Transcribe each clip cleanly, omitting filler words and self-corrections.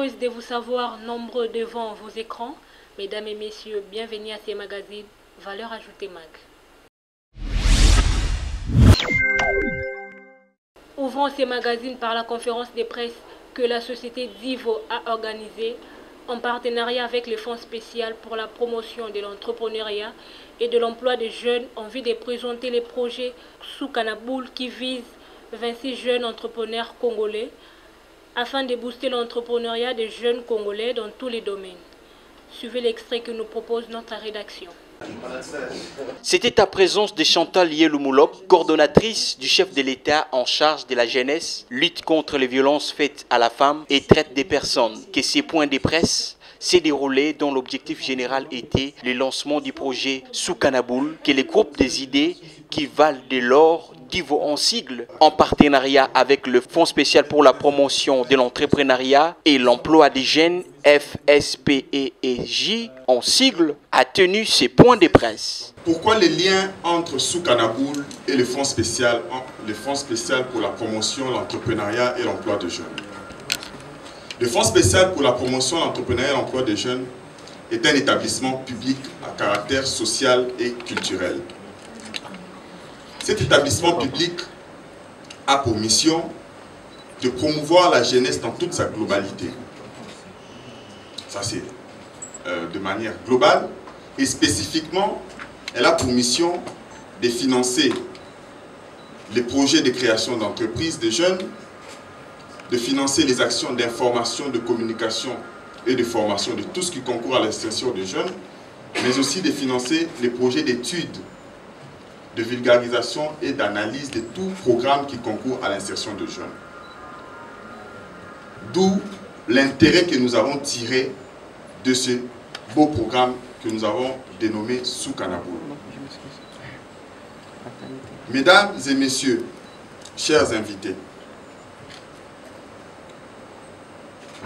heureuse de vous savoir nombreux devant vos écrans. Mesdames et messieurs, bienvenue à ces magazines Valeur Ajoutée Mag. Ouvrons ces magazines par la conférence de presse que la société Divo a organisée en partenariat avec le Fonds spécial pour la promotion de l'entrepreneuriat et de l'emploi des jeunes en vue de présenter les projets Soukanaboul qui visent 26 jeunes entrepreneurs congolais afin de booster l'entrepreneuriat des jeunes congolais dans tous les domaines. Suivez l'extrait que nous propose notre rédaction. C'était à présence de Chantal Yelou-Moulop, coordonnatrice du chef de l'État en charge de la jeunesse, lutte contre les violences faites à la femme et traite des personnes, que ces points de presse s'est déroulé dont l'objectif général était le lancement du projet Soukanaboul, qui est le groupe des idées qui valent de l'or Divo en sigle, en partenariat avec le Fonds spécial pour la promotion de l'entrepreneuriat et l'emploi des jeunes, FSPEJ en sigle, a tenu ses points de presse. Pourquoi les liens entre Soukanaboul et le Fonds spécial pour la promotion, l'entrepreneuriat et l'emploi des jeunes? Le Fonds spécial pour la promotion, l'entrepreneuriat et l'emploi des jeunes est un établissement public à caractère social et culturel. Cet établissement public a pour mission de promouvoir la jeunesse dans toute sa globalité. Ça, c'est de manière globale. Et spécifiquement, elle a pour mission de financer les projets de création d'entreprises des jeunes, de financer les actions d'information, de communication et de formation de tout ce qui concourt à l'insertion des jeunes, mais aussi de financer les projets d'études, de vulgarisation et d'analyse de tout programme qui concourt à l'insertion de jeunes. D'où l'intérêt que nous avons tiré de ce beau programme que nous avons dénommé Soukanaboul. Mesdames et messieurs, chers invités,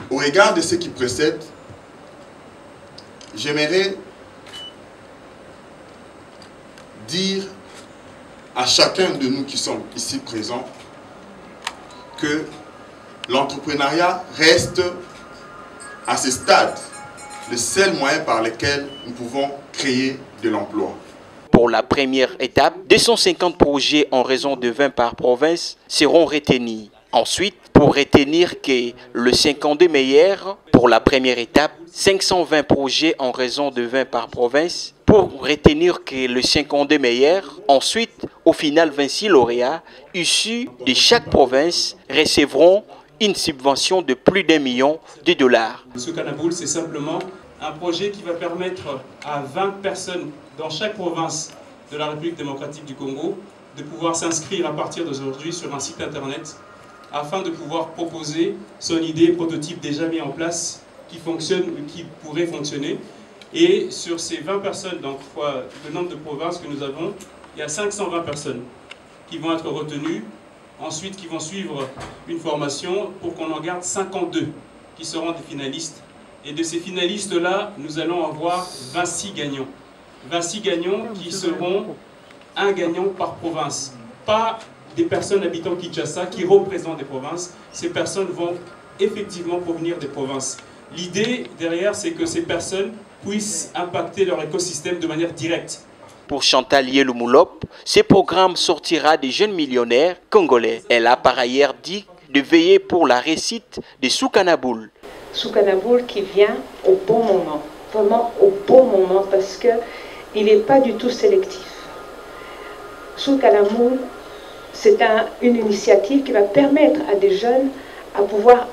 au regard de ce qui précède, j'aimerais dire à chacun de nous qui sommes ici présents que l'entrepreneuriat reste à ce stade le seul moyen par lequel nous pouvons créer de l'emploi. Pour la première étape, 250 projets en raison de 20 par province seront retenus. Ensuite, pour retenir que le 52 meilleur, pour la première étape, 520 projets en raison de 20 par province. Pour retenir que le 52 meilleur, ensuite, au final, 26 lauréats issus de chaque province recevront une subvention de plus d'1 million de dollars. Soukanaboul, c'est simplement un projet qui va permettre à 20 personnes dans chaque province de la République démocratique du Congo de pouvoir s'inscrire à partir d'aujourd'hui sur un site internet afin de pouvoir proposer son idée prototype déjà mis en place qui fonctionne ou qui pourrait fonctionner. Et sur ces 20 personnes, donc fois le nombre de provinces que nous avons, il y a 520 personnes qui vont être retenues, ensuite qui vont suivre une formation pour qu'on en garde 52 qui seront des finalistes. Et de ces finalistes-là, nous allons avoir 26 gagnants. 26 gagnants qui seront un gagnant par province. Pas des personnes habitant Kinshasa qui représentent des provinces. Ces personnes vont effectivement provenir des provinces. L'idée derrière, c'est que ces personnes puissent impacter leur écosystème de manière directe. Pour Chantal Yelou-Moulop, ce programme sortira des jeunes millionnaires congolais. Elle a par ailleurs dit de veiller pour la réussite de Soukanaboul. Soukanaboul qui vient au bon moment, vraiment au bon moment parce qu'il n'est pas du tout sélectif. Soukanaboul, c'est une initiative qui va permettre à des jeunes à pouvoir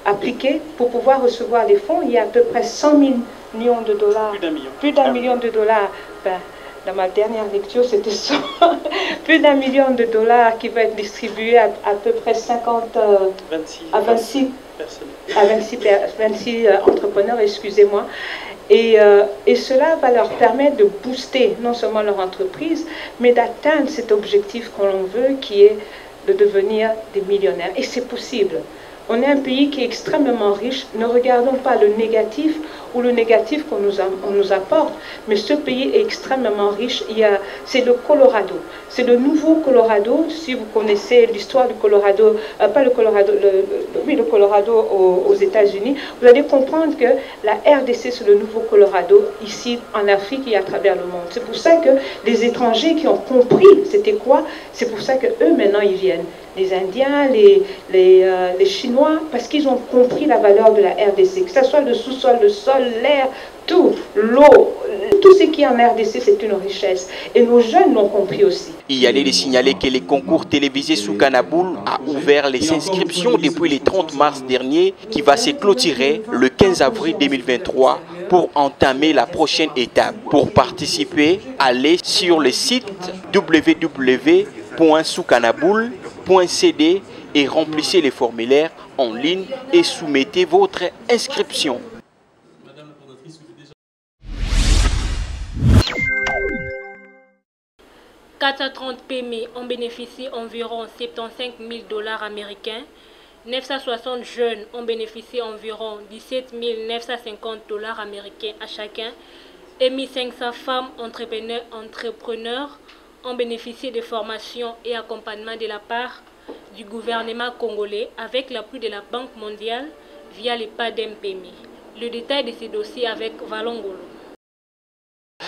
appliquer pour pouvoir recevoir des fonds. Il y a à peu près 100 millions de dollars. Plus d'un million de dollars. Ben, dans ma dernière lecture, c'était ça. Plus d'1 million de dollars qui va être distribué à peu près 26 entrepreneurs, excusez-moi. Et cela va leur permettre de booster non seulement leur entreprise, mais d'atteindre cet objectif qu'on veut, qui est de devenir des millionnaires. Et c'est possible. On est un pays qui est extrêmement riche. Ne regardons pas le négatif, ou le négatif qu'on nous apporte. Mais ce pays est extrêmement riche. C'est le Colorado. C'est le nouveau Colorado. Si vous connaissez l'histoire du Colorado, pas le Colorado, le Colorado aux États-Unis, vous allez comprendre que la RDC, c'est le nouveau Colorado ici en Afrique et à travers le monde. C'est pour ça que les étrangers qui ont compris c'était quoi, c'est pour ça que eux maintenant ils viennent. Les Indiens, les Chinois, parce qu'ils ont compris la valeur de la RDC, que ce soit le sous-sol, le sol, l'air, tout, l'eau, tout ce qui est en RDC, c'est une richesse. Et nos jeunes l'ont compris aussi. Il y a lieu de signaler que les concours télévisés Soukanaboul a ouvert les inscriptions depuis le 30 mars dernier, qui va se clôturer le 15 avril 2023 pour entamer la prochaine étape. Pour participer, allez sur le site www.soukanaboul.cd et remplissez les formulaires en ligne et soumettez votre inscription. 430 PME ont bénéficié environ 75 000 $ américains. 960 jeunes ont bénéficié environ 17 950 $ américains à chacun. Et 1500 femmes entrepreneurs ont bénéficié de formations et accompagnement de la part du gouvernement congolais avec l'appui de la Banque mondiale via les PADEM-PME. Le détail de ces dossiers avec Valongolo.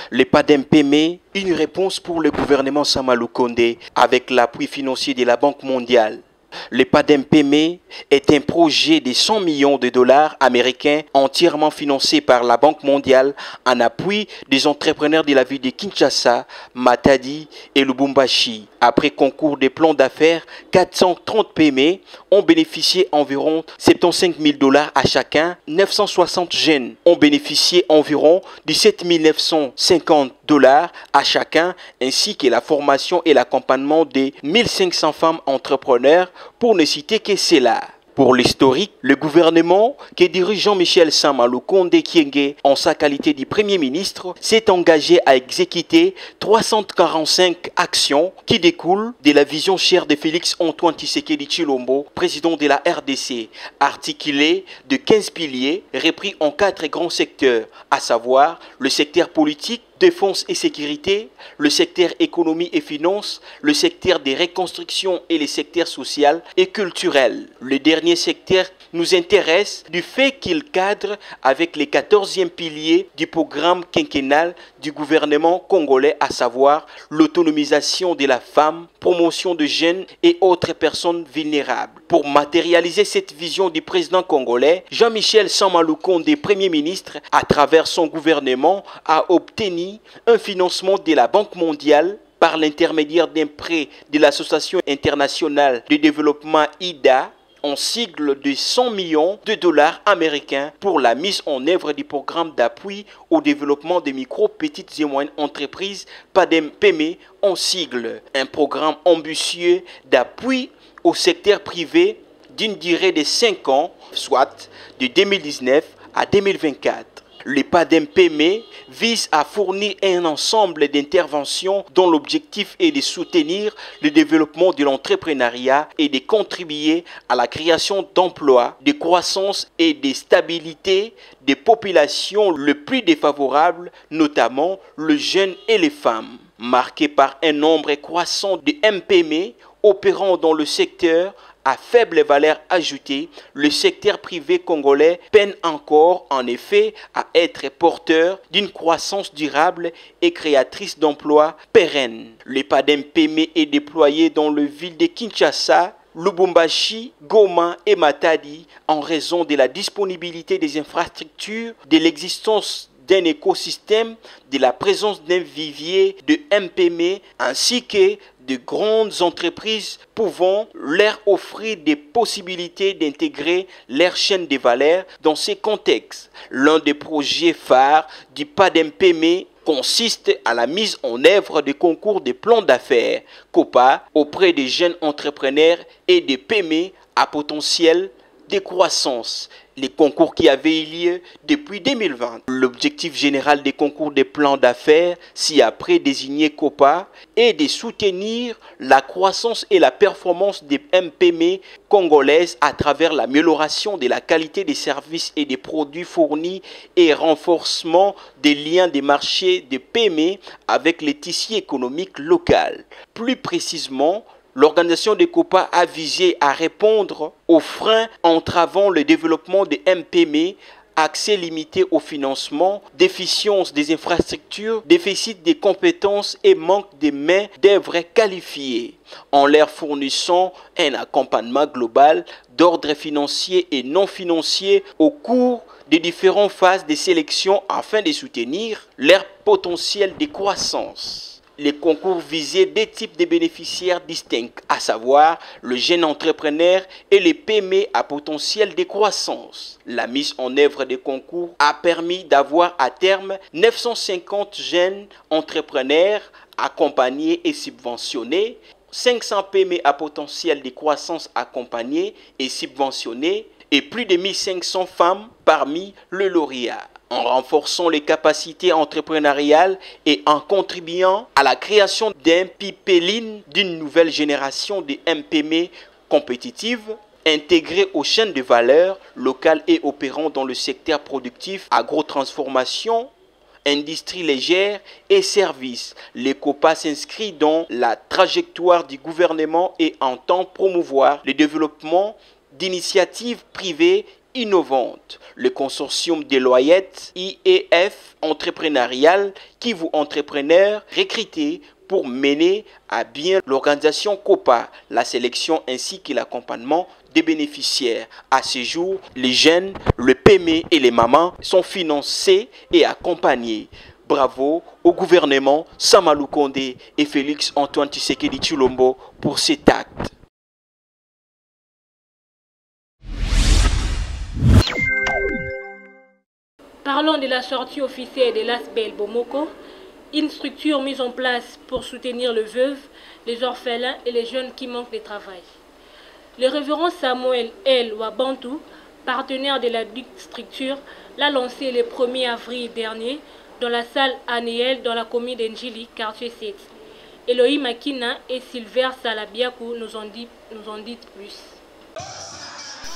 Le PADEM-PME, une réponse pour le gouvernement Sama Lukonde avec l'appui financier de la Banque mondiale. Le PADEM-PME est un projet de 100 millions de $ américains entièrement financé par la Banque mondiale en appui des entrepreneurs de la ville de Kinshasa, Matadi et Lubumbashi. Après concours des plans d'affaires, 430 PME ont bénéficié environ 75 000 $ à chacun. 960 jeunes ont bénéficié environ 17 950 $ à chacun, ainsi que la formation et l'accompagnement des 1500 femmes entrepreneurs, pour ne citer que cela. Pour l'historique, le gouvernement que dirige Jean-Michel Sama Lukonde Kyenge en sa qualité de Premier ministre s'est engagé à exécuter 345 actions qui découlent de la vision chère de Félix Antoine Tshisekedi Tshilombo, président de la RDC, articulée de 15 piliers repris en 4 grands secteurs, à savoir le secteur politique, défense et sécurité, le secteur économie et finances, le secteur des reconstructions et le secteur social et culturel. Le dernier secteur nous intéresse du fait qu'il cadre avec les 14e piliers du programme quinquennal du gouvernement congolais, à savoir l'autonomisation de la femme, promotion de jeunes et autres personnes vulnérables. Pour matérialiser cette vision du président congolais, Jean-Michel Sama Lukonde, Premier ministre, à travers son gouvernement, a obtenu un financement de la Banque mondiale par l'intermédiaire d'un prêt de l'Association internationale de développement IDA en sigle de 100 millions de $ américains pour la mise en œuvre du programme d'appui au développement des micro, petites et moyennes entreprises PADEM-PME en sigle. Un programme ambitieux d'appui au secteur privé d'une durée de 5 ans, soit de 2019 à 2024. Le PADEM-PME vise à fournir un ensemble d'interventions dont l'objectif est de soutenir le développement de l'entrepreneuriat et de contribuer à la création d'emplois, de croissance et de stabilité des populations les plus défavorables, notamment les jeunes et les femmes. Marqué par un nombre croissant de MPME opérant dans le secteur à faible valeur ajoutée, le secteur privé congolais peine encore en effet à être porteur d'une croissance durable et créatrice d'emplois pérennes. Le PADEM-PME est déployé dans les villes de Kinshasa, Lubumbashi, Goma et Matadi en raison de la disponibilité des infrastructures, de l'existence d'un écosystème, de la présence d'un vivier de MPME ainsi que de grandes entreprises pouvant leur offrir des possibilités d'intégrer leur chaîne de valeur dans ces contextes. L'un des projets phares du PADEM-PME consiste à la mise en œuvre de concours de plans d'affaires COPA auprès des jeunes entrepreneurs et des PME à potentiel décroissance. Les concours qui avaient eu lieu depuis 2020. L'objectif général des concours des plans d'affaires, ci-après désigné COPA, est de soutenir la croissance et la performance des MPM congolaises à travers l'amélioration de la qualité des services et des produits fournis et renforcement des liens des marchés des PME avec les tissus économiques locaux. Plus précisément, l'organisation des COPA a visé à répondre aux freins entravant le développement des MPM, accès limité au financement, déficience des infrastructures, déficit des compétences et manque de main-d'œuvre qualifiée, en leur fournissant un accompagnement global d'ordre financier et non financier au cours des différentes phases de sélection afin de soutenir leur potentiel de croissance. Les concours visaient deux types de bénéficiaires distincts, à savoir le jeune entrepreneur et les PME à potentiel de croissance. La mise en œuvre des concours a permis d'avoir à terme 950 jeunes entrepreneurs accompagnés et subventionnés, 500 PME à potentiel de croissance accompagnés et subventionnés et plus de 1500 femmes parmi le lauréat. En renforçant les capacités entrepreneuriales et en contribuant à la création d'un pipeline d'une nouvelle génération de MPM compétitives, intégrées aux chaînes de valeur locales et opérant dans le secteur productif, agrotransformation, industrie légère et services. Les COPA s'inscrit dans la trajectoire du gouvernement et entend promouvoir le développement d'initiatives privées innovantes. Le consortium Deloitte IEF entrepreneurial qui vous entrepreneurs recrutés pour mener à bien l'organisation COPA, la sélection ainsi que l'accompagnement des bénéficiaires. À ce jour, les jeunes, le PME et les mamans sont financés et accompagnés. Bravo au gouvernement Samalou Kondé et Félix Antoine Tshisekedi Tshilombo pour cet acte. Parlons de la sortie officielle de l'ASBEL Bomoko, une structure mise en place pour soutenir les veuves, les orphelins et les jeunes qui manquent de travail. Le révérend Samuel L. Wabantou, partenaire de la structure, l'a lancé le 1er avril dernier dans la salle annuelle dans la commune d'Enjili, quartier 7. Elohim Makina et Silver Salabiakou nous en disent plus.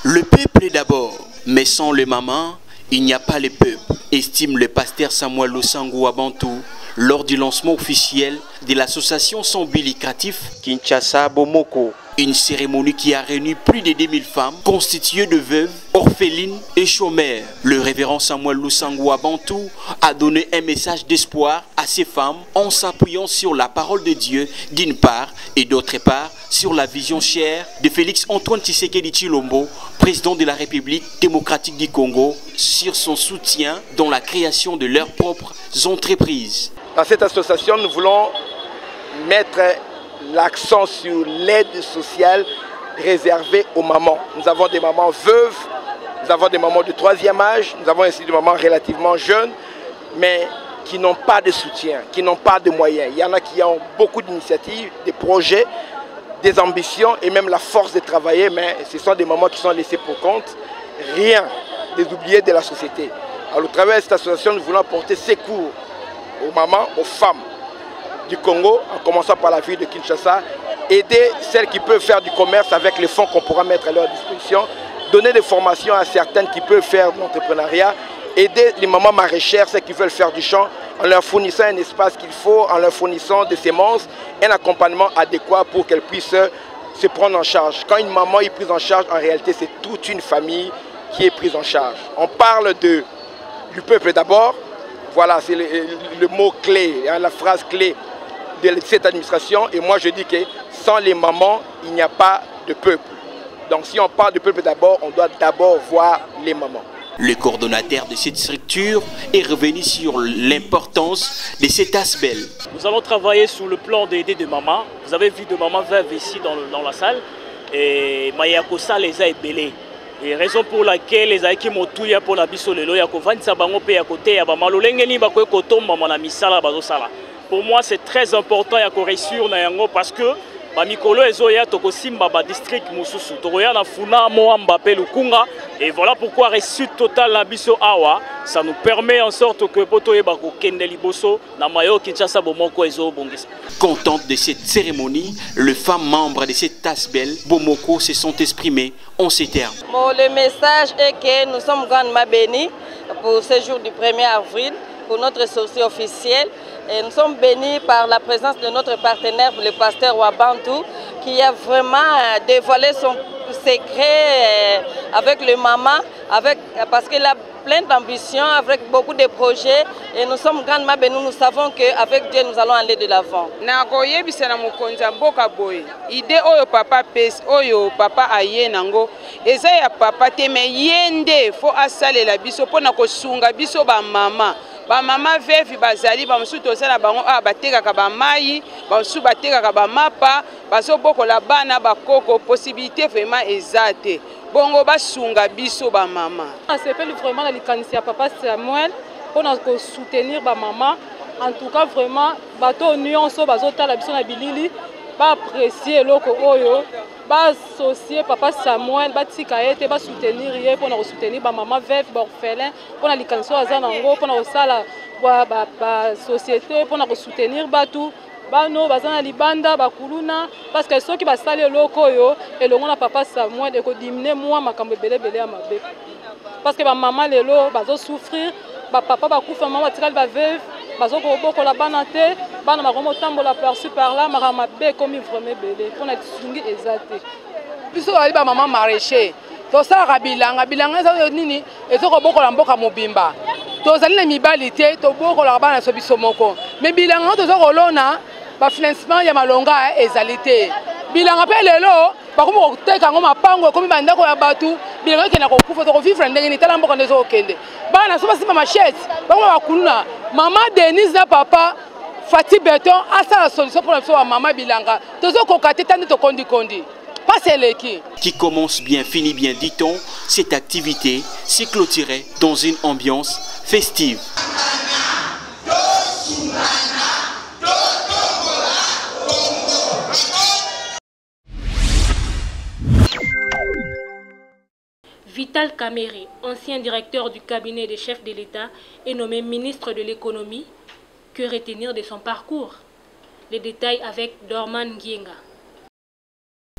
Le peuple d'abord, mais sans les mamans, il n'y a pas le peuple, estime le pasteur Samuel Lusangu Wabantou lors du lancement officiel de l'association sans but lucratif Kinshasa Bomoko. Une cérémonie qui a réuni plus de 2000 femmes constituées de veuves, orphelines et chômeurs. Le révérend Samuel Lusangu Wabantou a donné un message d'espoir à ces femmes en s'appuyant sur la parole de Dieu d'une part et d'autre part sur la vision chère de Félix Antoine Tshisekedi Tshilombo, président de la République démocratique du Congo, sur son soutien dans la création de leurs propres entreprises. Dans cette association, nous voulons mettre l'accent sur l'aide sociale réservée aux mamans. Nous avons des mamans veuves, nous avons des mamans de 3e âge, nous avons aussi des mamans relativement jeunes, mais qui n'ont pas de soutien, qui n'ont pas de moyens. Il y en a qui ont beaucoup d'initiatives, des projets, des ambitions et même la force de travailler, mais ce sont des mamans qui sont laissées pour compte, rien des oubliés de la société. Alors, au travers de cette association, nous voulons apporter secours aux mamans, aux femmes du Congo, en commençant par la ville de Kinshasa, aider celles qui peuvent faire du commerce avec les fonds qu'on pourra mettre à leur disposition, donner des formations à certaines qui peuvent faire de l'entrepreneuriat, aider les mamans maraîchères, celles qui veulent faire du champ, en leur fournissant un espace qu'il faut, en leur fournissant des semences, un accompagnement adéquat pour qu'elles puissent se prendre en charge. Quand une maman est prise en charge, en réalité, c'est toute une famille qui est prise en charge. On parle du peuple d'abord, voilà, c'est le mot clé, la phrase clé de cette administration, et moi je dis que sans les mamans, il n'y a pas de peuple. Donc si on parle de peuple d'abord, on doit d'abord voir les mamans. Le coordonnateur de cette structure est revenu sur l'importance de cet aspect. Nous allons travailler sur le plan d'aider des mamans. Vous avez vu de mamans veuves ici dans la salle, et Mayakosa les a ébellés. Et raison pour laquelle les aïki motouya pour la biso lelo ya kovanisa bango pe ya côté ya ba malolengeni ba ko kotomba na misala bazo sala. Pour moi, c'est très important de réussir parce que Bamikolo ezoya tokosimba ba district mususu tokoya na Funa Moamba pe Lukunga et voilà pourquoi réussite totale la biso awa ça nous permet en sorte que poto yeba ko kende liboso na mayo Kinshasa bomoko ezo bongisa. Contente de cette cérémonie, les femmes membres de cette tasse belle Bomoko se sont exprimées en ces termes. Bon, le message est que nous sommes grandement bénis pour ce jour du 1er avril pour notre sortie officielle. Et nous sommes bénis par la présence de notre partenaire, le pasteur Wabantou, qui a vraiment dévoilé son secret avec le maman, parce qu'il a plein d'ambition, avec beaucoup de projets. Et nous sommes grandement bénis, nous savons qu'avec Dieu, nous allons aller de l'avant. Idée oyo papa pes oyo papa aye nango eza ya papa te me yende fo asale la biso pona ko sunga biso ba mama vevi bazali ba musu tosala bango a batekaka ba mai ba musu batekaka ba mapa baso bokola bana bakoko possibilité vraiment ezate bongo basunga biso ba mama. S'appelle vraiment la likanisi ya papa Samuel pona ko soutenir ba mama. En tout cas vraiment bato nyonso bazotala biso na bilili ba apprécier loko oyo ba associer papa Samuel ba tika ete ba soutenir ye pour soutenir ba maman veuve ba orphelin pour na likanso aza nango pour na sala ba société pour na soutenir batu bano bazana libanda bakuluna parce que ceux qui ba sala loko oyo elongo na papa Samuel eko diminuer moi makambo belebele ya mabe parce que ba maman lelo bazo souffrir ba papa ba kufa maman tika ba veuve bazo ko boko la banate bana makomo tambola par-ci par-là marama be comme vraiment belé pour na tsungi ezate biso ali ba maman maraîcher to sala bilanga za nini ezoko boko la mboka mobimba to zali na mibali te to boko la bana so biso moko mais bilanga to zoko lona ba financement ya malonga ezalité bilanga pe lelo bakomo ko teka ngo mapango komi bandako ya batu bilanga kena ko kufa to ko vivre ndenge ni tala mboka ndezo okende bana so basima machette bakomo bakuluna mama Denise na papa Fati Beton a la solution pour la maman bilanga tozo ko kateta ne to kondi pas seleki qui commence bien finit bien dit-on. Cette activité s'est clôturée dans une ambiance festive. Vital Kamerhe, ancien directeur du cabinet des chefs de l'État, est nommé ministre de l'économie. Que retenir de son parcours? Les détails avec Dorman Ngienga.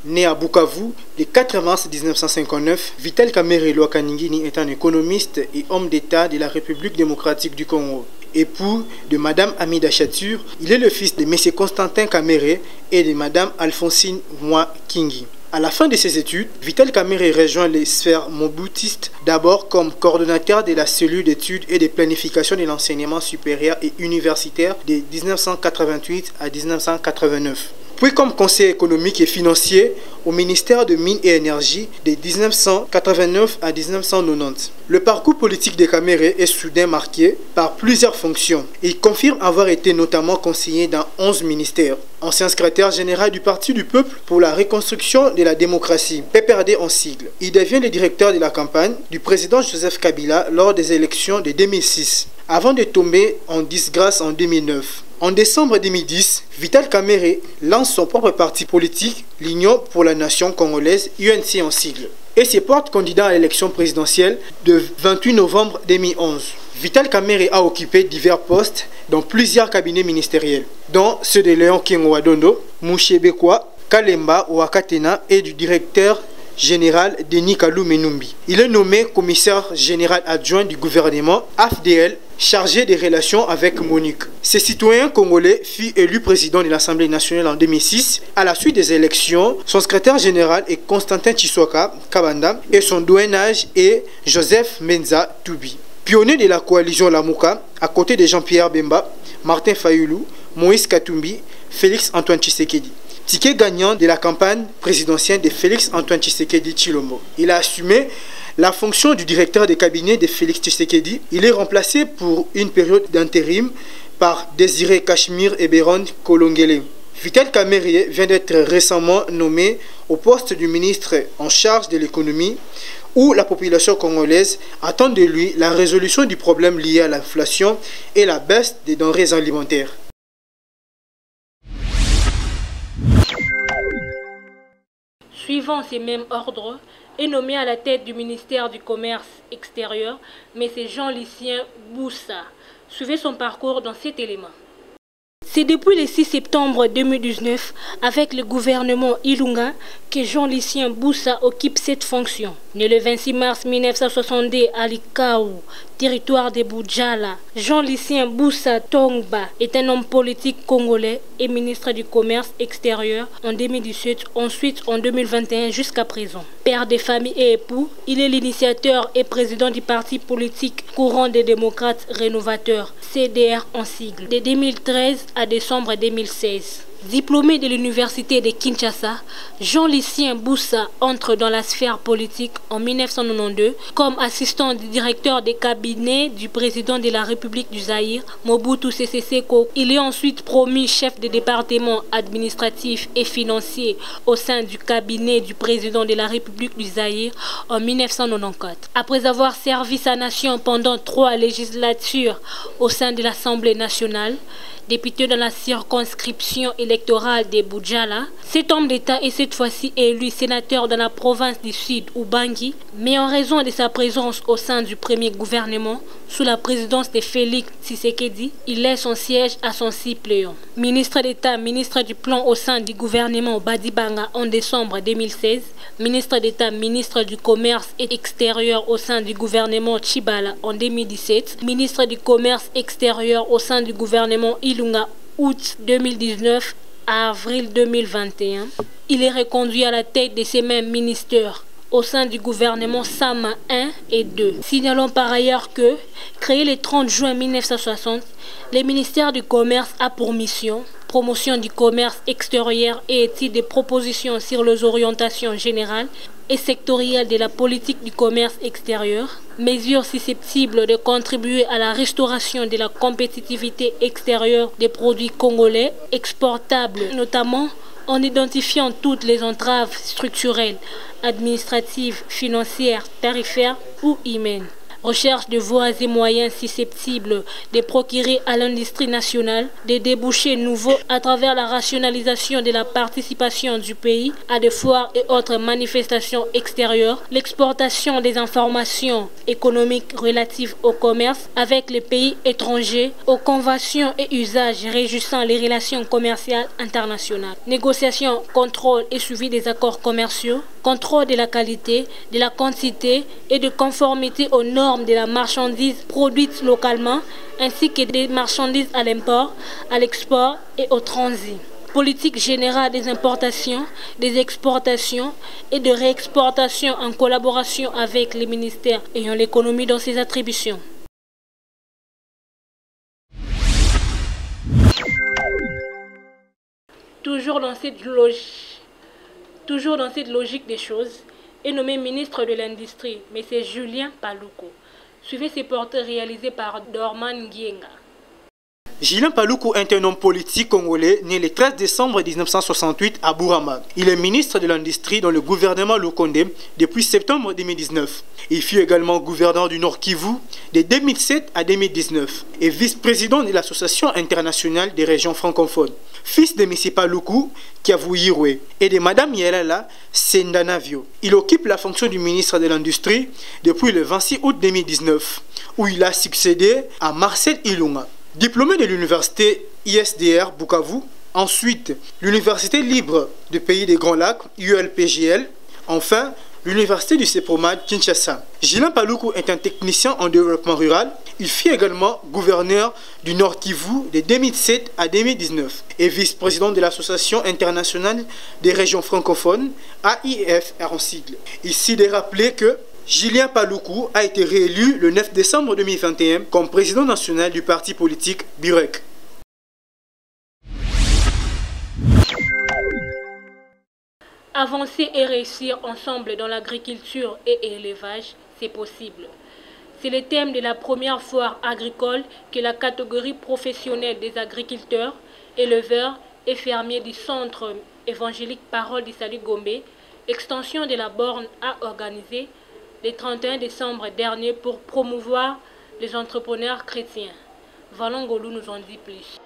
Né à Bukavu le 4 mars 1959, Vital Kamerhe Lwakaningini est un économiste et homme d'État de la République démocratique du Congo. Époux de Madame Amida Chatur, il est le fils de M. Constantin Kamerhe et de Madame Alphonsine Mwa Kingi. À la fin de ses études, Vital Kamerhe rejoint les sphères moboutistes, d'abord comme coordonnateur de la cellule d'études et de planification de l'enseignement supérieur et universitaire de 1988 à 1989. Puis comme conseiller économique et financier au ministère de Mines et Énergie de 1989 à 1990. Le parcours politique de Kamerhe est soudain marqué par plusieurs fonctions. Il confirme avoir été notamment conseiller dans 11 ministères. Ancien secrétaire général du Parti du Peuple pour la reconstruction de la démocratie, PPRD en sigle. Il devient le directeur de la campagne du président Joseph Kabila lors des élections de 2006, avant de tomber en disgrâce en 2009. En décembre 2010, Vital Kamerhe lance son propre parti politique, l'Union pour la Nation congolaise, UNC en sigle, et se porte candidat à l'élection présidentielle de 28 novembre 2011. Vital Kamerhe a occupé divers postes dans plusieurs cabinets ministériels, dont ceux de Léon Kingo-Wadondo, Mouchebekwa, Kalemba Ouakatena et du directeur général Denis Kalou Menumbi. Il est nommé commissaire général adjoint du gouvernement AFDL, chargé des relations avec Monique. Ce citoyen congolais fut élu président de l'Assemblée nationale en 2006. À la suite des élections, son secrétaire général est Constantin Tshisoka Kabanda et son douanage est Joseph Menza Toubi. Pionnier de la coalition Lamuka, à côté de Jean-Pierre Bemba, Martin Fayoulou, Moïse Katumbi, Félix Antoine Tshisekedi. Ticket gagnant de la campagne présidentielle de Félix Antoine Tshisekedi Tshilombo. Il a assumé la fonction du directeur de cabinet de Félix Tshisekedi. Il est remplacé pour une période d'intérim par Désiré Cachemire et Béron Kolongele. Vital Kamerhe vient d'être récemment nommé au poste du ministre en charge de l'économie, où la population congolaise attend de lui la résolution du problème lié à l'inflation et la baisse des denrées alimentaires. suivant ces mêmes ordres, est nommé à la tête du ministère du Commerce extérieur, mais c'est Jean-Lucien Boussa. Suivez son parcours dans cet élément. C'est depuis le 6 septembre 2019, avec le gouvernement Ilunga, que Jean-Lucien Boussa occupe cette fonction. Né le 26 mars 1962 à Likaou, territoire de Boudjala, Jean-Lucien Boussa Tongba est un homme politique congolais et ministre du Commerce extérieur en 2017, ensuite en 2021 jusqu'à présent. Père de famille et époux, il est l'initiateur et président du parti politique Courant des démocrates rénovateurs, CDR en sigle, de 2013 à décembre 2016. Diplômé de l'université de Kinshasa, Jean-Lucien Boussa entre dans la sphère politique en 1992 comme assistant du directeur des cabinets du président de la République du Zaïre, Mobutu Sese Seko. Il est ensuite promu chef de département administratif et financier au sein du cabinet du président de la République du Zaïre en 1994. Après avoir servi sa nation pendant 3 législatures au sein de l'Assemblée nationale, député dans la circonscription électorale de Boudjala, cet homme d'État est cette fois-ci élu sénateur dans la province du Sud, Ubangi, mais en raison de sa présence au sein du premier gouvernement, sous la présidence de Félix Tshisekedi, il laisse son siège à son suppléant. Ministre d'État, ministre du Plan au sein du gouvernement Badibanga en décembre 2016, ministre d'État, ministre du Commerce extérieur au sein du gouvernement Tchibala en 2017, ministre du Commerce extérieur au sein du gouvernement Ilunga août 2019 à avril 2021. Il est reconduit à la tête de ces mêmes ministères au sein du gouvernement Sama 1 et 2. Signalons par ailleurs que, créé le 30 juin 1960, le ministère du Commerce a pour mission promotion du commerce extérieur et étude des propositions sur les orientations générales et sectorielles de la politique du commerce extérieur, mesures susceptibles de contribuer à la restauration de la compétitivité extérieure des produits congolais exportables, notamment en identifiant toutes les entraves structurelles, administratives, financières, tarifaires ou humaines. Recherche de voies et moyens susceptibles de procurer à l'industrie nationale des débouchés nouveaux à travers la rationalisation de la participation du pays à des foires et autres manifestations extérieures, l'exportation des informations économiques relatives au commerce avec les pays étrangers, aux conventions et usages régissant les relations commerciales internationales, négociation, contrôle et suivi des accords commerciaux, contrôle de la qualité, de la quantité et de conformité aux normes de la marchandise produite localement, ainsi que des marchandises à l'import, à l'export et au transit. Politique générale des importations, des exportations et de réexportation en collaboration avec les ministères ayant l'économie dans ses attributions. Toujours dans cette logique des choses, est nommé ministre de l'Industrie, M. Julien Paluku. Suivez ces portraits réalisés par Dorman Ngienga. Julien Paluku est un homme politique congolais né le 13 décembre 1968 à Bourama. Il est ministre de l'Industrie dans le gouvernement Lukonde depuis septembre 2019. Il fut également gouverneur du Nord Kivu de 2007 à 2019 et vice-président de l'Association internationale des régions francophones. Fils de M. Paluku Kiavuyirwe et de Mme Yelala Sendanavio. Il occupe la fonction du ministre de l'Industrie depuis le 26 août 2019 où il a succédé à Marcel Ilunga. Diplômé de l'université ISDR Bukavu, ensuite l'université libre du pays des Grands Lacs, ULPGL, enfin l'université du CEPROMAD Kinshasa. Julien Paluku est un technicien en développement rural. Il fut également gouverneur du Nord Kivu de 2007 à 2019 et vice-président de l'Association internationale des régions francophones, AIFR en sigle. Ici de rappeler que Julien Paluku a été réélu le 9 décembre 2021 comme président national du parti politique Burek. Avancer et réussir ensemble dans l'agriculture et l'élevage, c'est possible. C'est le thème de la première foire agricole que la catégorie professionnelle des agriculteurs, éleveurs et fermiers du centre évangélique Parole du Salut Gombe, extension de la borne, a organisé le 31 décembre dernier pour promouvoir les entrepreneurs chrétiens. Valon Golou nous en dit plus.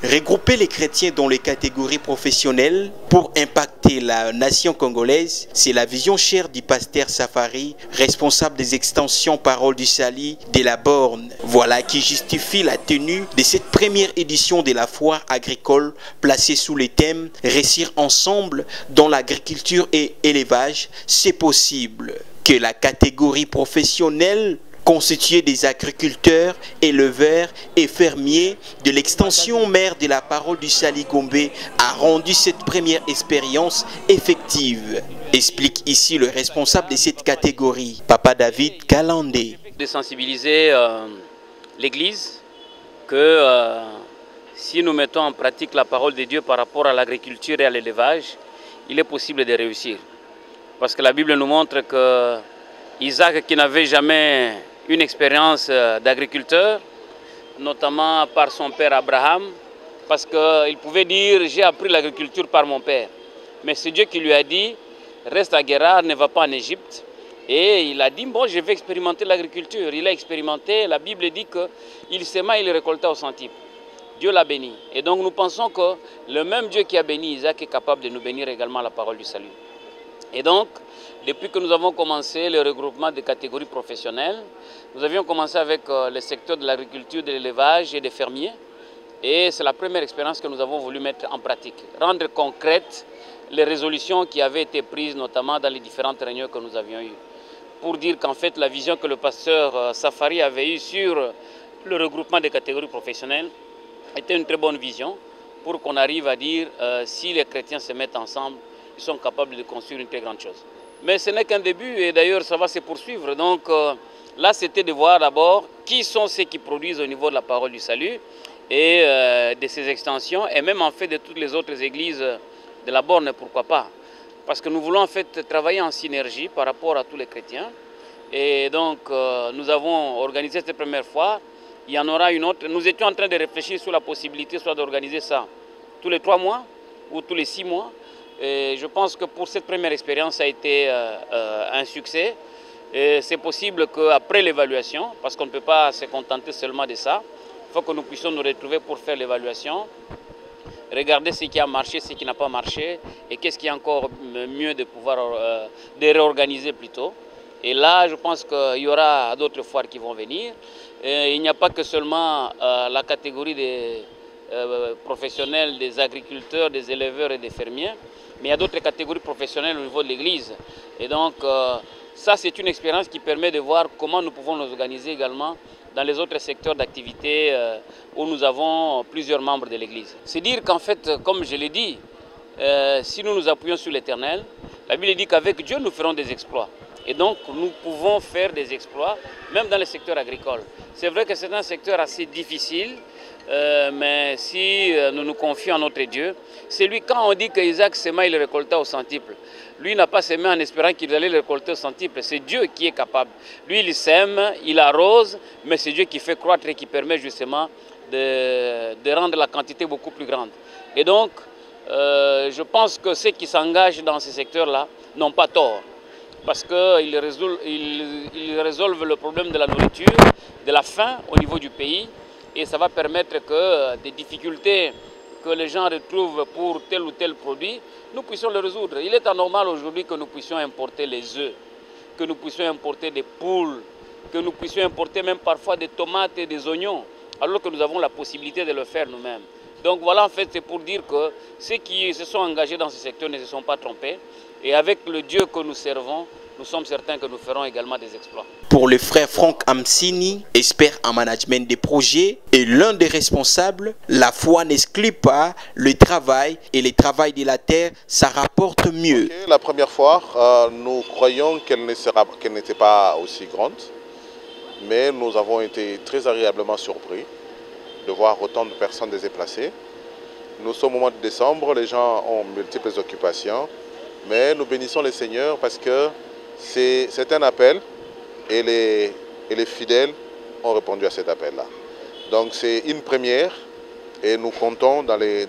Regrouper les chrétiens dans les catégories professionnelles pour impacter la nation congolaise, c'est la vision chère du pasteur Safari, responsable des extensions Parole du Salut de la Borne. Voilà qui justifie la tenue de cette première édition de la foire agricole placée sous le thème « Réussir ensemble dans l'agriculture et élevage, c'est possible ». Que la catégorie professionnelle constituée des agriculteurs, éleveurs et fermiers de l'extension mère de la Parole du Salut Gombe a rendu cette première expérience effective. Explique ici le responsable de cette catégorie, Papa David Kalandé. De sensibiliser l'Église que si nous mettons en pratique la parole de Dieu par rapport à l'agriculture et à l'élevage, il est possible de réussir. Parce que la Bible nous montre que Isaac, qui n'avait jamais une expérience d'agriculteur, notamment par son père Abraham, parce qu'il pouvait dire « j'ai appris l'agriculture par mon père ». Mais c'est Dieu qui lui a dit « reste à Guérard, ne va pas en Égypte ». Et il a dit « bon, je vais expérimenter l'agriculture ». Il a expérimenté, la Bible dit qu'il sema et il récolta au centuple. Dieu l'a béni. Et donc nous pensons que le même Dieu qui a béni Isaac est capable de nous bénir également la parole du salut. Et donc, depuis que nous avons commencé le regroupement des catégories professionnelles, nous avions commencé avec le secteur de l'agriculture, de l'élevage et des fermiers. Et c'est la première expérience que nous avons voulu mettre en pratique. Rendre concrètes les résolutions qui avaient été prises, notamment dans les différentes réunions que nous avions eues. Pour dire qu'en fait, la vision que le pasteur Safari avait eue sur le regroupement des catégories professionnelles était une très bonne vision pour qu'on arrive à dire si les chrétiens se mettent ensemble, ils sont capables de construire une très grande chose. Mais ce n'est qu'un début et d'ailleurs ça va se poursuivre. Donc là c'était de voir d'abord qui sont ceux qui produisent au niveau de la parole du salut et de ces extensions et même en fait de toutes les autres églises de la Borne, pourquoi pas. Parce que nous voulons en fait travailler en synergie par rapport à tous les chrétiens. Et donc nous avons organisé cette première fois, il y en aura une autre. Nous étions en train de réfléchir sur la possibilité soit d'organiser ça tous les 3 mois ou tous les 6 mois. Et je pense que pour cette première expérience, ça a été un succès. C'est possible qu'après l'évaluation, parce qu'on ne peut pas se contenter seulement de ça, il faut que nous puissions nous retrouver pour faire l'évaluation, regarder ce qui a marché, ce qui n'a pas marché, et qu'est-ce qui est encore mieux de pouvoir de réorganiser plutôt. Et là, je pense qu'il y aura d'autres foires qui vont venir. Et il n'y a pas que seulement la catégorie des professionnels, des agriculteurs, des éleveurs et des fermiers, mais il y a d'autres catégories professionnelles au niveau de l'Église. Et donc, ça, c'est une expérience qui permet de voir comment nous pouvons nous organiser également dans les autres secteurs d'activité où nous avons plusieurs membres de l'Église. C'est dire qu'en fait, comme je l'ai dit, si nous nous appuyons sur l'Éternel, la Bible dit qu'avec Dieu, nous ferons des exploits. Et donc, nous pouvons faire des exploits, même dans le secteur agricole. C'est vrai que c'est un secteur assez difficile, mais si nous nous confions en notre Dieu, c'est lui, quand on dit qu'Isaac sema, il récolta au centuple, lui n'a pas semé en espérant qu'il allait le récolter au centuple, c'est Dieu qui est capable. Lui, il sème, il arrose, mais c'est Dieu qui fait croître et qui permet justement de rendre la quantité beaucoup plus grande. Et donc, je pense que ceux qui s'engagent dans ces secteurs-là n'ont pas tort, parce qu'ils résolvent le problème de la nourriture, de la faim au niveau du pays, et ça va permettre que des difficultés que les gens retrouvent pour tel ou tel produit, nous puissions le résoudre. Il est anormal aujourd'hui que nous puissions importer les œufs, que nous puissions importer des poules, que nous puissions importer même parfois des tomates et des oignons, alors que nous avons la possibilité de le faire nous-mêmes. Donc voilà, en fait, c'est pour dire que ceux qui se sont engagés dans ce secteur ne se sont pas trompés. Et avec le Dieu que nous servons, nous sommes certains que nous ferons également des exploits. Pour le frère Franck Amsini, expert en management des projets et l'un des responsables, la foi n'exclut pas le travail et le travail de la terre, ça rapporte mieux. Okay, la première fois, nous croyons qu'elle n'était pas aussi grande, mais nous avons été très agréablement surpris de voir autant de personnes déplacées. Nous sommes au mois de décembre, les gens ont multiples occupations, mais nous bénissons le Seigneur parce que c'est un appel et les fidèles ont répondu à cet appel-là. Donc c'est une première et nous comptons dans les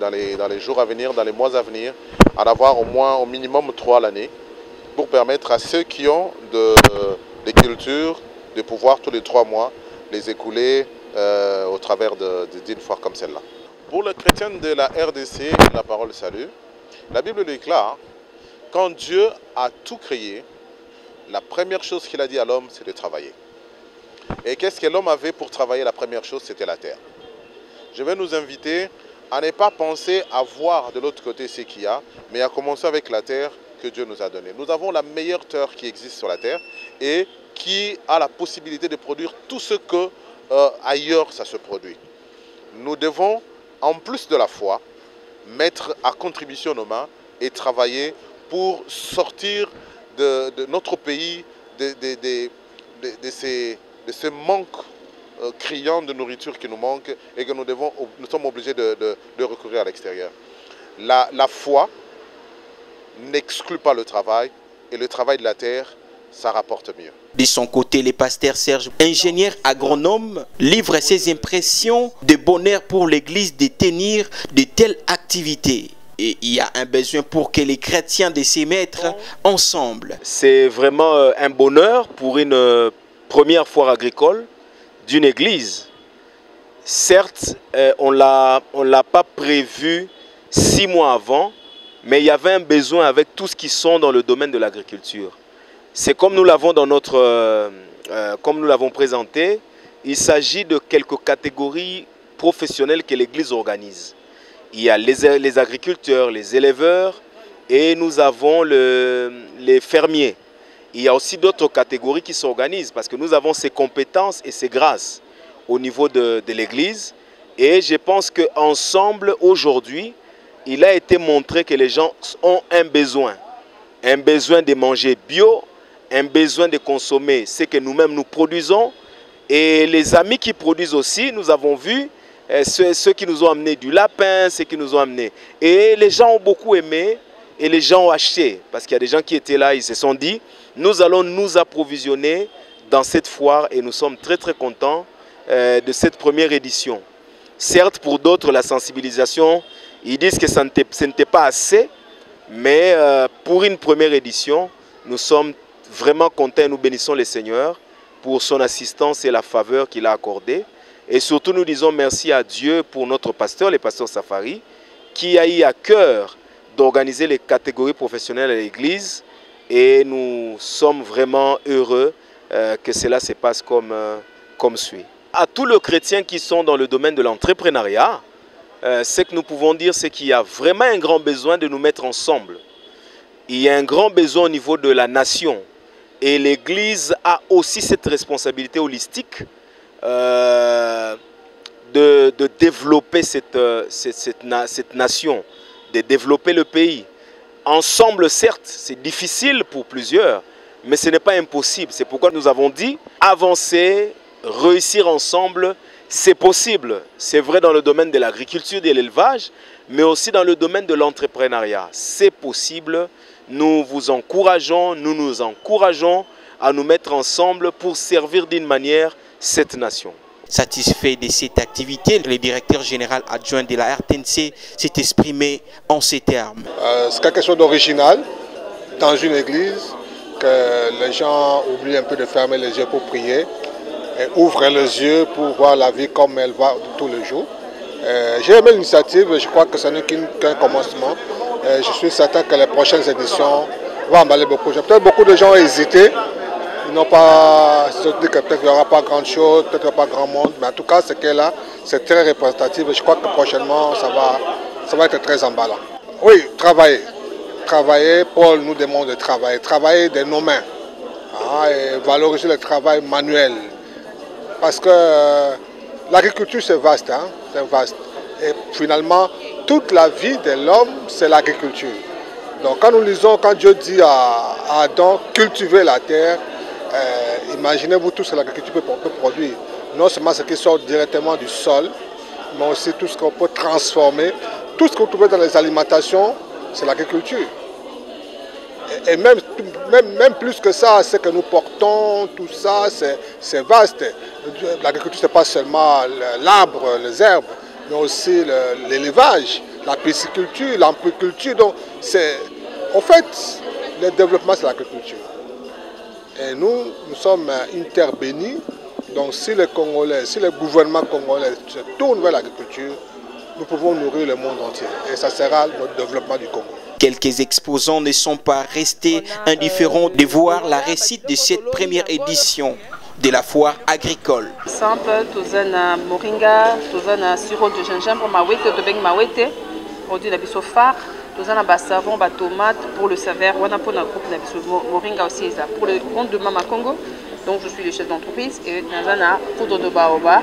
jours à venir, dans les mois à venir, en avoir au moins au minimum 3 à l'année pour permettre à ceux qui ont des cultures de pouvoir tous les 3 mois les écouler au travers d'une foire comme celle-là. Pour les chrétiens de la RDC, la parole salut, la Bible déclare, quand Dieu a tout créé, la première chose qu'il a dit à l'homme, c'est de travailler. Et qu'est-ce que l'homme avait pour travailler? La première chose, c'était la terre. Je vais nous inviter à ne pas penser à voir de l'autre côté ce qu'il y a, mais à commencer avec la terre que Dieu nous a donnée. Nous avons la meilleure terre qui existe sur la terre et qui a la possibilité de produire tout ce que ailleurs ça se produit. Nous devons, en plus de la foi, mettre à contribution nos mains et travailler pour sortir de notre pays de ce manque criant de nourriture qui nous manque et que nous sommes obligés de recourir à l'extérieur. La foi n'exclut pas le travail et le travail de la terre, ça rapporte mieux. De son côté, le pasteur Serge, ingénieur agronome, livre ses impressions de bonheur pour l'Église de tenir de telles activités. Et il y a un besoin pour que les chrétiens de s'y mettre ensemble. C'est vraiment un bonheur pour une première foire agricole d'une église. Certes, on ne l'a pas prévu 6 mois avant, mais il y avait un besoin avec tous qui sont dans le domaine de l'agriculture. C'est comme nous l'avons comme nous l'avons présenté, il s'agit de quelques catégories professionnelles que l'église organise. Il y a les agriculteurs, les éleveurs et nous avons les fermiers. Il y a aussi d'autres catégories qui s'organisent parce que nous avons ces compétences et ces grâces au niveau de l'église. Et je pense qu'ensemble, aujourd'hui, il a été montré que les gens ont un besoin de manger bio, un besoin de consommer ce que nous-mêmes nous produisons. Et les amis qui produisent aussi, nous avons vu, ceux qui nous ont amené du lapin, ceux qui nous ont amené. Et les gens ont beaucoup aimé et les gens ont acheté. Parce qu'il y a des gens qui étaient là, ils se sont dit, nous allons nous approvisionner dans cette foire et nous sommes très très contents de cette première édition. Certes, pour d'autres, la sensibilisation, ils disent que ce n'était pas assez, mais pour une première édition, nous sommes vraiment contents et nous bénissons le Seigneur pour son assistance et la faveur qu'il a accordée. Et surtout, nous disons merci à Dieu pour notre pasteur, le pasteur Safari, qui a eu à cœur d'organiser les catégories professionnelles à l'église. Et nous sommes vraiment heureux que cela se passe comme suit. À tous les chrétiens qui sont dans le domaine de l'entrepreneuriat, ce que nous pouvons dire, c'est qu'il y a vraiment un grand besoin de nous mettre ensemble. Il y a un grand besoin au niveau de la nation. Et l'Église a aussi cette responsabilité holistique de développer cette nation, de développer le pays. Ensemble, certes, c'est difficile pour plusieurs, mais ce n'est pas impossible. C'est pourquoi nous avons dit avancer, réussir ensemble, c'est possible. C'est vrai dans le domaine de l'agriculture et de l'élevage, mais aussi dans le domaine de l'entrepreneuriat. C'est possible. Nous vous encourageons, nous nous encourageons à nous mettre ensemble pour servir d'une manière cette nation. Satisfait de cette activité, le directeur général adjoint de la RTNC s'est exprimé en ces termes. C'est quelque chose d'original dans une église, que les gens oublient un peu de fermer les yeux pour prier et ouvrent les yeux pour voir la vie comme elle va tous les jours. J'ai aimé l'initiative, je crois que ce n'est qu'un commencement. Je suis certain que les prochaines éditions vont emballer beaucoup. Peut-être beaucoup de gens ont hésité. Ils n'ont pas se dit que peut-être il n'y aura pas grand chose, peut-être pas grand monde. Mais en tout cas, ce qu'elle est là, c'est très représentatif. Et je crois que prochainement, ça va être très emballant. Oui, travailler. Travailler, Paul nous demande de travailler. Travailler de nos mains. Et valoriser le travail manuel. Parce que l'agriculture, c'est vaste. C'est vaste. Et finalement, toute la vie de l'homme, c'est l'agriculture. Donc quand nous lisons, quand Dieu dit à Adam, cultiver la terre, imaginez-vous tout ce que l'agriculture peut produire. Non seulement ce qui sort directement du sol, mais aussi tout ce qu'on peut transformer. Tout ce que vous trouvez dans les alimentations, c'est l'agriculture. Et même plus que ça, ce que nous portons, tout ça, c'est vaste. L'agriculture, ce n'est pas seulement l'arbre, les herbes, mais aussi l'élevage, la pisciculture, l'ampiculture. Donc, en fait, le développement, c'est l'agriculture. Et nous sommes une terre bénie. Donc, si les Congolais, si le gouvernement congolais se tourne vers l'agriculture, nous pouvons nourrir le monde entier. Et ça sera notre développement du Congo. Quelques exposants ne sont pas restés indifférents de voir la réussite de cette première édition de la foire agricole. Simple, tozana moringa, tozana sirop de gingembre, mawete, tobeng mawete, produit la biso phare, tozana ba savon, ba tomate pour le saveur, wana pour la groupe la biso moringa aussi ça pour le compte de Mama Congo. Donc je suis le chef d'entreprise et tozana poudre de baobab.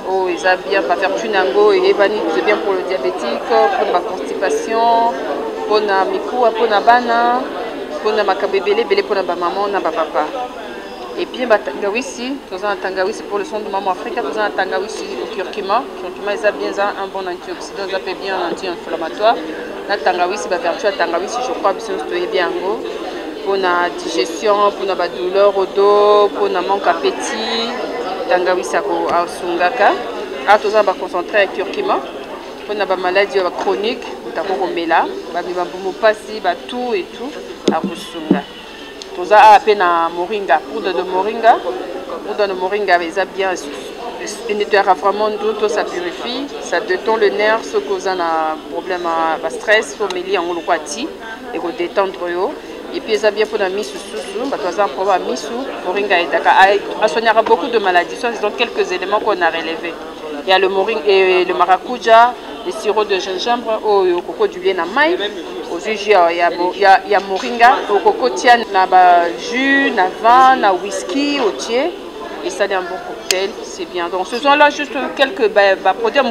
Oh, ils a bien pas faire tunango et ebani, c'est bien pour le diabétique, pour la constipation, pour la mikou, pour la bana, pour la makabébélé, belé pour la maman, na papa. Et puis, tangawisi, nous avons un tangawisi pour le son de maman africaine, nous avons un tangawisi au curcuma. Le curcuma, il a bien un bon antioxydant, il a bien un anti-inflammatoire. Le tangawisi, il vertu à tangawisi, je crois, parce que c'est bien gros. Pour la digestion, pour la douleur au dos, pour le manque d'appétit, tangawisi à sungaka. Nous avons concentré avec curcuma. Pour la maladie chronique, nous avons un méla, nous avons tout et tout à sunga. Nous avons appelé moringa, poudre de moringa. Poudre de moringa, ils ont bien une vraiment d'eau, ça purifie, ça détend le nerf, ceux qui ont un problème de stress, il faut mêler en l'ouati et pour détendre. Et puis ils ont bien pour la mise sous, nous avons problème à mise moringa et soignera beaucoup de maladies. Ce sont quelques éléments qu'on a relevés. Il y a le moringa et le maracuja, le sirop de gingembre, au coco du lait na maï. Il y a moringa, au coco tient na jus, na vin, na whisky, au thé. Et ça, c'est un bon cocktail, c'est bien. Donc ce sont là juste quelques produits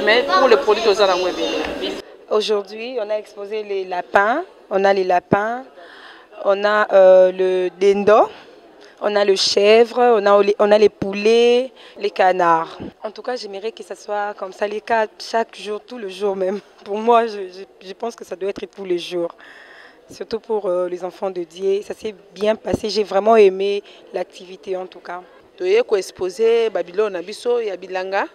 mais pour le produit aux alentours. Aujourd'hui, on a exposé les lapins. On a les lapins, on a le dendo, on a le chèvre, on a les poulets, les canards. En tout cas, j'aimerais que ça soit comme ça, les cas chaque jour, tout le jour même. Pour moi, je pense que ça doit être tous les jours. Surtout pour les enfants de Dieu. Ça s'est bien passé, j'ai vraiment aimé l'activité en tout cas. Toye ko exposer Babylone na biso ya bilanga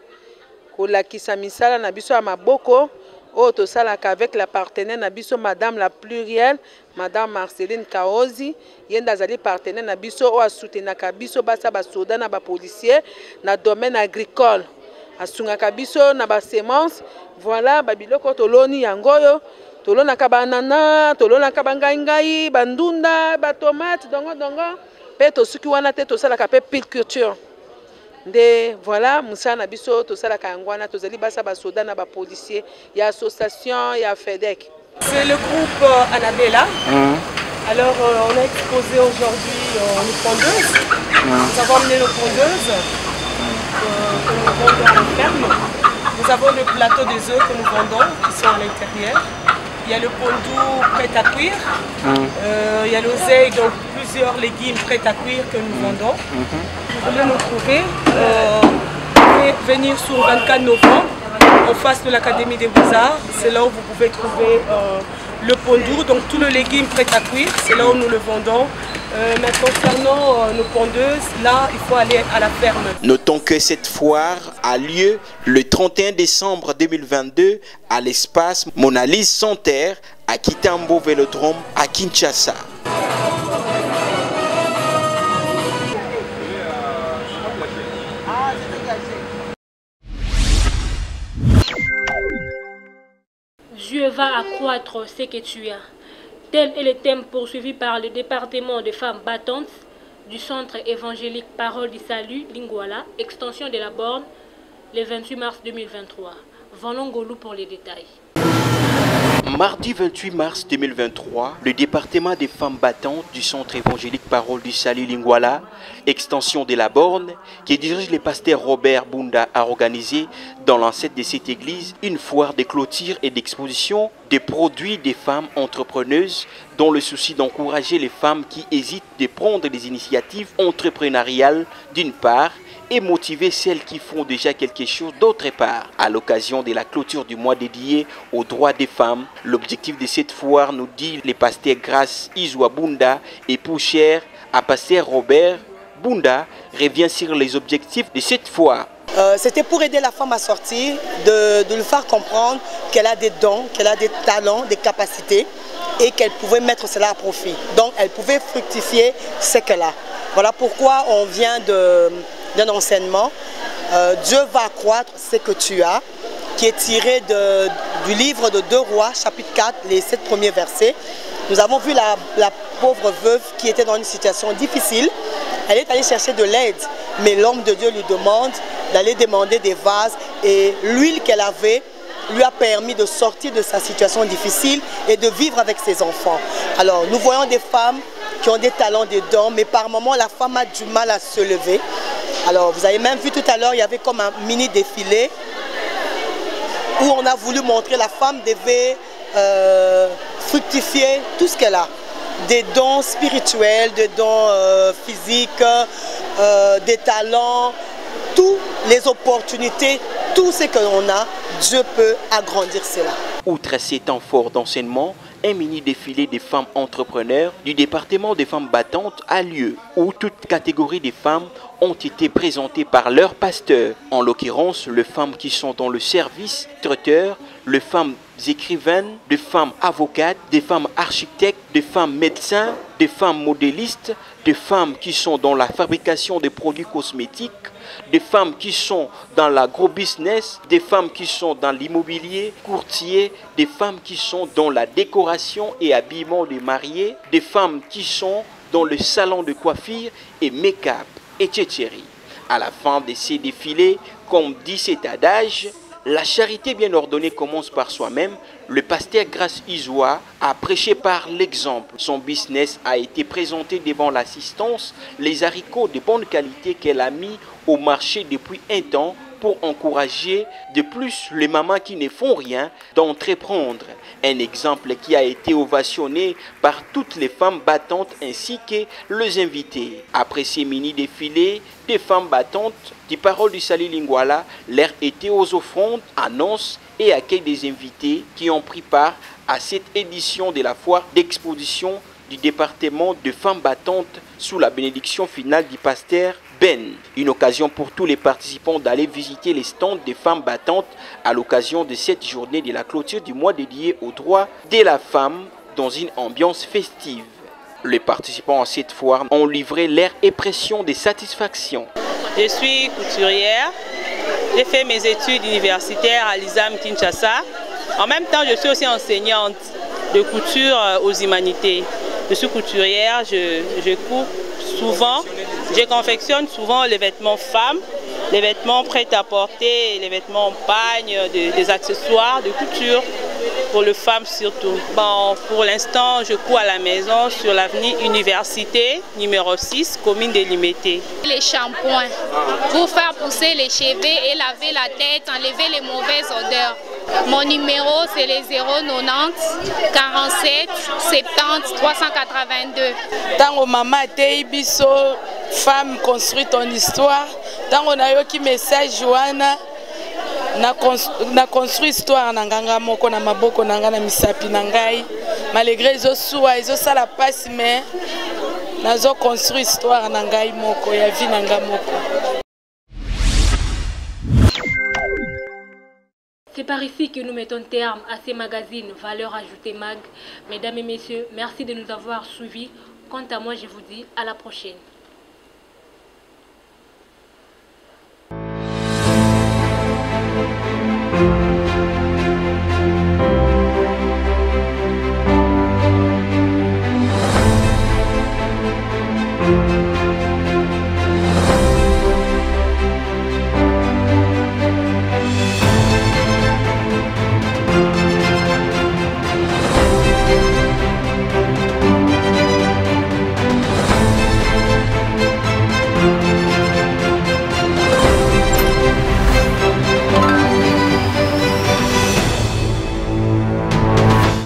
ko lakisa misala na biso ya maboko o to sala avec la partenaire na biso madame la plurielle madame Marceline Kaozi yenda zali partenaire na biso o soutenaka biso basa ba soda na ba policier na domaine agricole asungaka biso na ba semence voilà babiloko toloni yangoyo tolonaka banana tolonaka bangai bandunda ba tomate dongo peto suki wana te to sala ka pe culture de voilà musana na biso to sala ka ngwana to zali basa ba soda na ba policier ya association ya FEDEC. C'est le groupe Annabella. Alors on a exposé aujourd'hui les pondeuses. Nous avons amené nos pondeuses que nous vendons à la ferme. Nous avons le plateau des œufs que nous vendons qui sont à l'intérieur. Il y a le pondou prêt à cuire. Il y a l'oseille, donc plusieurs légumes prêts à cuire que nous vendons. Vous pouvez nous trouver, venir sur 24 novembre en face de l'Académie des Beaux-Arts. C'est là où vous pouvez trouver le pondou, donc tout le légume prêt à cuire. C'est là où nous le vendons. Mais concernant nos pondeuses, là, il faut aller à la ferme. Notons que cette foire a lieu le 31 décembre 2022 à l'espace Monalise Santerre à Kitambo Vélodrome à Kinshasa. Dieu va accroître ce que tu as. Tel est le thème poursuivi par le département de femmes battantes du centre évangélique Parole du Salut, Lingwala, extension de la borne, le 28 mars 2023. Vanongolou pour les détails. Mardi 28 mars 2023, le département des femmes battantes du centre évangélique Parole du Salut Lingwala, extension de la borne, qui dirige le pasteur Robert Bunda, a organisé dans l'ancêtre de cette église une foire de clôture et d'exposition des produits des femmes entrepreneuses dans le souci d'encourager les femmes qui hésitent de prendre des initiatives entrepreneuriales d'une part et motiver celles qui font déjà quelque chose d'autre part. À l'occasion de la clôture du mois dédié aux droits des femmes, l'objectif de cette foire, nous dit les pasteurs Grace Izwa Bunda et Pouchère à pasteur Robert Bunda, revient sur les objectifs de cette foire. C'était pour aider la femme à sortir, de lui faire comprendre qu'elle a des dons, qu'elle a des talents, des capacités et qu'elle pouvait mettre cela à profit. Donc elle pouvait fructifier ce qu'elle a. Voilà pourquoi on vient d'un enseignement. Dieu va accroître ce que tu as. qui est tiré du livre de 2 Rois, chapitre 4, les 7 premiers versets. Nous avons vu la pauvre veuve qui était dans une situation difficile. Elle est allée chercher de l'aide, mais l'homme de Dieu lui demande d'aller demander des vases et l'huile qu'elle avait lui a permis de sortir de sa situation difficile et de vivre avec ses enfants. Alors nous voyons des femmes qui ont des talents, des dons, mais par moments la femme a du mal à se lever. Alors vous avez même vu tout à l'heure, il y avait comme un mini défilé où on a voulu montrer la femme devait fructifier tout ce qu'elle a. Des dons spirituels, des dons physiques, des talents, toutes les opportunités, tout ce que l'on a, Dieu peut agrandir cela. Outre ces temps forts d'enseignement, un mini défilé des femmes entrepreneurs du département des femmes battantes a lieu, où toutes catégories des femmes ont été présentées par leurs pasteurs. En l'occurrence, les femmes qui sont dans le service traiteur, les femmes écrivaines, des femmes avocates, des femmes architectes, des femmes médecins, des femmes modélistes, des femmes qui sont dans la fabrication des produits cosmétiques, des femmes qui sont dans l'agro-business, des femmes qui sont dans l'immobilier, courtiers, des femmes qui sont dans la décoration et habillement des mariés, des femmes qui sont dans le salon de coiffure et make-up, etc. À la fin de ces défilés, comme dit cet adage, la charité bien ordonnée commence par soi-même. Le pasteur Grace Izoua a prêché par l'exemple. Son business a été présenté devant l'assistance, les haricots de bonne qualité qu'elle a mis au marché depuis un temps pour encourager de plus les mamans qui ne font rien d'entreprendre. Un exemple qui a été ovationné par toutes les femmes battantes ainsi que les invités. Après ces mini-défilés des femmes battantes, du Parole du Salut Lingwala, l'air était aux offrandes, annonces et accueil des invités qui ont pris part à cette édition de la foire d'exposition du département de femmes battantes sous la bénédiction finale du pasteur Ben. Une occasion pour tous les participants d'aller visiter les stands des femmes battantes à l'occasion de cette journée de la clôture du mois dédié aux droits de la femme dans une ambiance festive. Les participants à cette foire ont livré leur impression de satisfaction. Je suis couturière, j'ai fait mes études universitaires à l'ISAM Kinshasa. En même temps, je suis aussi enseignante de couture aux humanités. Je suis couturière, je coupe souvent, je confectionne souvent les vêtements femmes, les vêtements prêts à porter, les vêtements en pagne, des accessoires de couture pour les femmes surtout. Bon, pour l'instant, je couds à la maison sur l'avenue Université, numéro 6, commune de Limité. Les shampoings pour faire pousser les cheveux et laver la tête, enlever les mauvaises odeurs. Mon numéro, c'est les 090 47 70 382. Tango maman te biso, femme construit ton histoire. Tango na yo ki message Joana na construit histoire na nganga moko na maboko na ngana misapi na ngai. Malgré zo suwa ezo sala passe mais nazo construit histoire na ngai moko ya vie na nga moko. C'est par ici que nous mettons terme à ces magazines Valeurs Ajoutées Mag. Mesdames et messieurs, merci de nous avoir suivis. Quant à moi, je vous dis à la prochaine.